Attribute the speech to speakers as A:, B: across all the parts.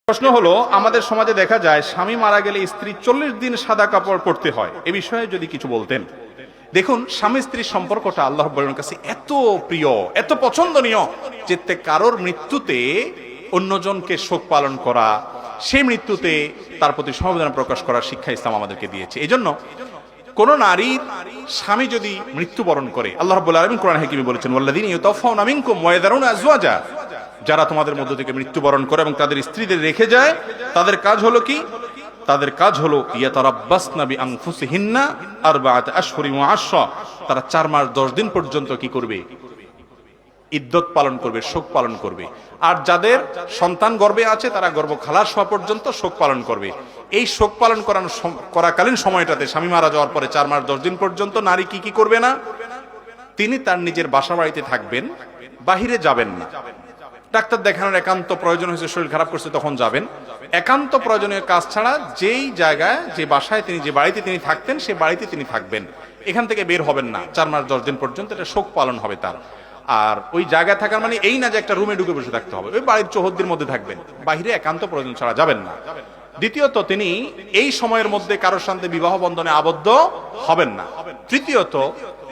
A: প্রশ্ন হলো, আমাদের সমাজে দেখা যায় স্বামী মারা গেলে স্ত্রী 40 দিন সাদা কাপড় পরতে হয়, এ বিষয়ে যদি কিছু বলতেন। দেখুন, স্বামী স্ত্রীর সম্পর্কটা আল্লাহ রাব্বুল কাছে এত প্রিয়, এত পছন্দনীয় যে কারোর মৃত্যুতে অন্যজনকে শোক পালন করা, সেই মৃত্যুতে তার প্রতি সমবেদনা প্রকাশ করার শিক্ষা ইসলাম আমাদেরকে দিয়েছে। এই জন্য কোন নারীর স্বামী যদি মৃত্যুবরণ করে, আল্লাহ রাব্বুল আলামিন কোরআন হাকিমে বলেছেন, ওয়াল্লাযীনা ইউতাওফাউনা মিনকুম ওয়া ইয়াযারুনা আজওয়াজা, যারা তোমাদের মধ্য থেকে মৃত্যুবরণ করে এবং তাদের স্ত্রীদের রেখে যায়, তাদের কাজ হলো কি? তাদের কাজ হলো ইয়াতারাব্বাসনা বিআনফুসিহিন্না আরবাআতা আশহুরিন ওয়া আশরা, তারা 4 মাস 10 দিন পর্যন্ত কি করবে? ইদ্যত পালন করবে, শোক পালন করবে। আর যাদের সন্তান গর্ভে আছে তারা গর্ভ খালাস হওয়া পর্যন্ত শোক পালন করবে। এই শোক পালন করাকালীন সময়টাতে স্বামী মারা যাওয়ার পরে 4 মাস 10 দিন পর্যন্ত নারী কি কি করবে না? তিনি তার নিজের বাসা বাড়িতে থাকবেন, বাহিরে যাবেন না। ডাক্তার দেখানোর একান্ত প্রয়োজন হয়েছে, শরীর খারাপ করছে, তখন যাবেন। একান্ত প্রয়োজনীয় কাজ ছাড়া যেই জায়গায়, যে বাসায় তিনি, যে বাড়িতে তিনি থাকতেন, সেই বাড়িতে তিনি থাকবেন, এখান থেকে বের হবেন না 4 মাস 10 দিন পর্যন্ত। এটা শোক পালন হবে তার। আর ওই জায়গায় থাকার মানে এই না যে একটা রুমে ঢুকে বসে থাকতে হবে, ওই বাড়ির চৌহদ্দির মধ্যে থাকবেন, বাহিরে একান্ত প্রয়োজন ছাড়া যাবেন না। দ্বিতীয়ত, তিনি এই সময়ের মধ্যে কারোর সাথে বিবাহ বন্ধনে আবদ্ধ হবেন না। তৃতীয়ত,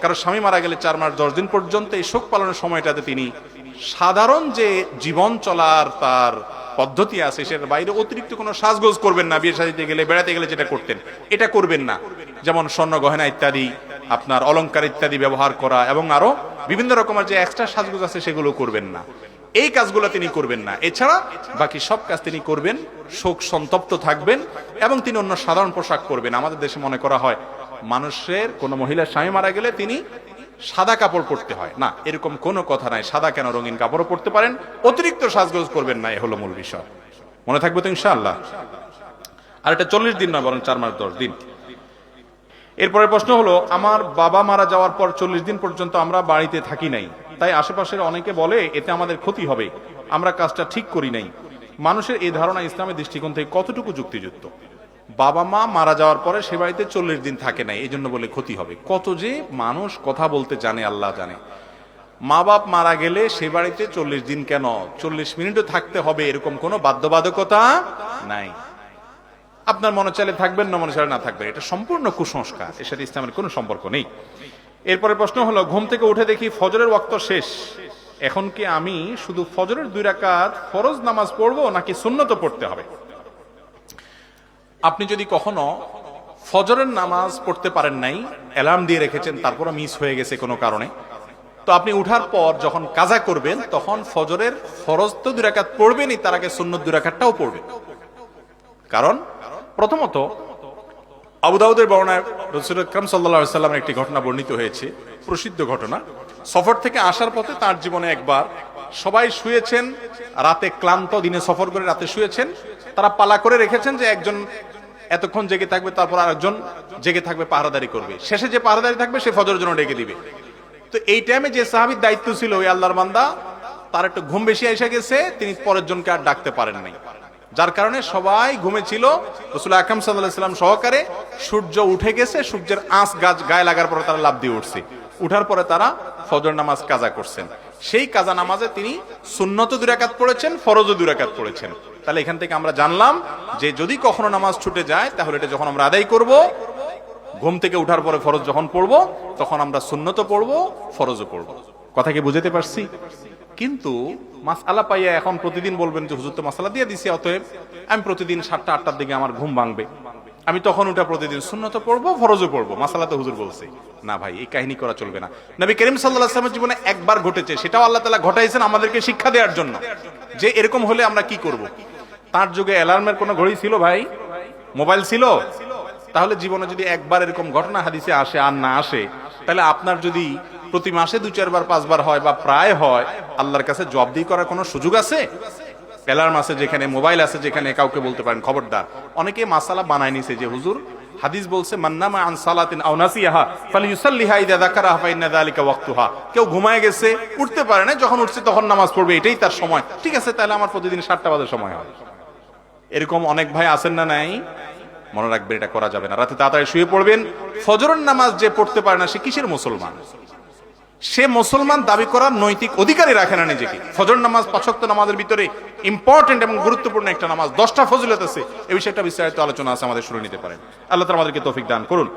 A: কারো স্বামী মারা গেলে 4 মাস 10 দিন পর্যন্ত এই শোক পালনের সময়টাতে তিনি সাধারণ যে জীবন চলার তার পদ্ধতি আছে সেটার বাইরে অতিরিক্ত কোনো সাজগোজ করবেন না। বিয়ে শাদীতে গেলে, বেড়াতে গেলে যেটা করতেন এটা করবেন না, যেমন স্বর্ণ গহনা ইত্যাদি, আপনার অলংকার ইত্যাদি ব্যবহার করা, এবং আরো বিভিন্ন রকমের যে এক্সট্রা সাজগোজ আছে সেগুলো করবেন না। এই কাজগুলো তিনি করবেন না। এছাড়া বাকি সব কাজ তিনি করবেন, শোক সন্তপ্ত থাকবেন, এবং তিনি অন্য সাধারণ পোশাক করবেন। আমাদের দেশে মনে করা হয় মানুষের, কোন মহিলার স্বামী মারা গেলে তিনি সাদা কাপড় পরতে হয়। না, এরকম কোনো কথা নাই। সাদা কেন, রঙিন কাপড়ও পরতে পারেন, অতিরিক্ত সাজগোজ করবেন না, এ হলো মূল বিষয়। মনে থাকবে তো ইনশাআল্লাহ? আর এটা 40 দিন নয়, বরং 4 মাস 10 দিন। এরপরে প্রশ্ন হলো, আমার বাবা মারা যাওয়ার পর 40 দিন পর্যন্ত আমরা বাড়িতে থাকি নাই, তাই আশেপাশের অনেকে বলে এতে আমাদের ক্ষতি হবে, আমরা কাজটা ঠিক করি নাই। মানুষের এই ধারণা ইসলামের দৃষ্টিকোণ থেকে কতটুকু যুক্তিযুক্ত? বাবা মা মারা যাওয়ার পরে সে বাড়িতে 40 দিন থাকে নাই, এই জন্য বলে ক্ষতি হবে? কত যে মানুষ কথা বলতে জানে, আল্লাহ জানে। মা বাপ মারা গেলে সে বাড়িতে 40 দিন কেন, 40 মিনিটও থাকতে হবে, এরকম কোনো বাধ্যবাধকতা নাই। আপনার মনে চাইলে থাকবেন, না মনে চাইলে না থাকবেন, এটা সম্পূর্ণ কুসংস্কার, এর সাথে ইসলামের কোনো সম্পর্ক নেই। এরপরে প্রশ্ন হলো, ঘুম থেকে উঠে দেখি ফজরের ওয়াক্ত শেষ, এখন কি আমি শুধু ফজরের 2 রাকাত ফরজ নামাজ পড়বো নাকি সুন্নত পড়তে হবে? আপনি যদি কখনো ফজরের নামাজ পড়তে পারেন নাই, অ্যালার্ম দিয়ে রেখেছেন, তারপরে মিস হয়ে গেছে কোনো কারণে, তো আপনি উঠার পর যখন কাজা করবেন তখন ফজরের ফরজ তো 2 রাকাত পড়বেনই, তার আগে সুন্নত 2 রাকাতটাও পড়বেন। কারণ প্রথমত আবু দাউদের বর্ণনায় রাসূল আকরাম সাল্লাল্লাহু আলাইহি ওয়াসাল্লামের একটি ঘটনা বর্ণিত হয়েছে, প্রসিদ্ধ ঘটনা। সফর থেকে আসার পথে তার জীবনে একবার সবাই শুয়েছেন, রাতে ক্লান্ত, দিনে সফর করে রাতে শুয়েছেন, তারা পালা করে রেখেছেন যে একজন এতক্ষণ জেগে থাকবে, তারপর আরেকজন জেগে থাকবে, পাহারাদারি করবে, শেষে যে পাহারাদারি থাকবে সে ফজরের জন্য ডেকে দিবে। তো এই টাইমে যে সাহাবীর দায়িত্ব ছিল ওই আল্লাহর বান্দা, তার একটু ঘুম বেশি এসে গেছে, তিনি পরের জনকে আর ডাকতে পারেন নাই, যার কারণে সবাই ঘুমেছিল, রাসূল আকরাম সাল্লাল্লাহু আলাইহি ওয়াসাল্লাম সহকারে। সূর্য উঠে গেছে, সূর্যের আঁচ গায়ে লাগার পরে তারা লাফ দিয়ে উঠছে, উঠার পরে তারা ফজর নামাজ কাজা করছেন। সেই কাজা নামাজে তিনি সুন্নত 2 রাকাত পড়েছেন, ফরজও 2 রাকাত পড়েছেন। তাহলে এখান থেকে আমরা জানলাম যে যদি কখনো নামাজ ছুটে যায় তাহলে এটা যখন আমরা আদায় করব, ঘুম থেকে উঠার পরে ফরজ যখন পড়বো তখন আমরা সুন্নত পড়বো, ফরজও পড়বো। কথা কি বুঝতে পারছি? কিন্তু মাসআলা পাইয়া এখন প্রতিদিন বলবেন যে হুজুর তো মাসআলা দিয়ে দিছি, অতএব আমি প্রতিদিন 7টা 8টার দিকে আমার ঘুম ভাঙবে, আমি তখন উঠা প্রতিদিন সুন্নত পড়বো, ফরজও পড়বো, মাসআলা তো হুজুর বলছে। না ভাই, এই কাহিনী করা চলবে না। নবী করিম সাল্লাল্লাহু আলাইহি ওয়াসাল্লামের জীবনে একবার ঘটেছে, সেটাও আল্লাহ তাআলা ঘটাইছেন আমাদেরকে শিক্ষা দেওয়ার জন্য, যে এরকম হলে আমরা কি করব। তার যুগে অ্যালার্মের কোনো ঘড়ি ছিল ভাই? মোবাইল ছিল? তাহলে জীবনে যদি একবার এরকম ঘটনা হাদিসে আসে আর না আসে, তাহলে আপনার যদি প্রতি মাসে 2-4 বার 5 বার হয় বা প্রায় হয়, আল্লাহর কাছে জবাবদিহি করার কোনো সুযোগ আছে? অ্যালার্ম আছে যেখানে, মোবাইল আছে যেখানে, কাউকে বলতে পারেন খবরদার। অনেকে মাসালা বানায় নিছে যে হুজুর হাদিস বলছে মান্নামা আন সালাতিন আও নাসিয়াহা ফালিয়ুসাল্লিহা ইযা যাকারাহা ফাইন্না যালিকা ওয়াক্তুহা। কেউ ঘুমায় গেছে, উঠতে পারে না, যখন উঠছে তখন নামাজ পড়বে, এটাই তার সময়। ঠিক আছে, তাহলে আমার প্রতিদিন 7টা বাজে সময় হয়। এরকম অনেক ভাই আছেন না নাই? মনে রাখবেন, এটা করা যাবে না। রাতে তাড়াতাড়ি শুয়ে পড়বেন। ফজরের নামাজ যে পড়তে পারে না সে কিসের মুসলমান? সে মুসলমান দাবি করার নৈতিক অধিকারই রাখে না নিজেকে। ফজর নামাজ 5 ওয়াক্ত নামাজের ভিতরে ইম্পর্টেন্ট এবং গুরুত্বপূর্ণ একটা নামাজ, 10টা ফজিলত আছে, এই বিষয়ে একটা বিস্তারিত আলোচনা আছে, আমাদের শুনে নিতে পারেন। আল্লাহ তাআলা আমাদেরকে তৌফিক দান করুন।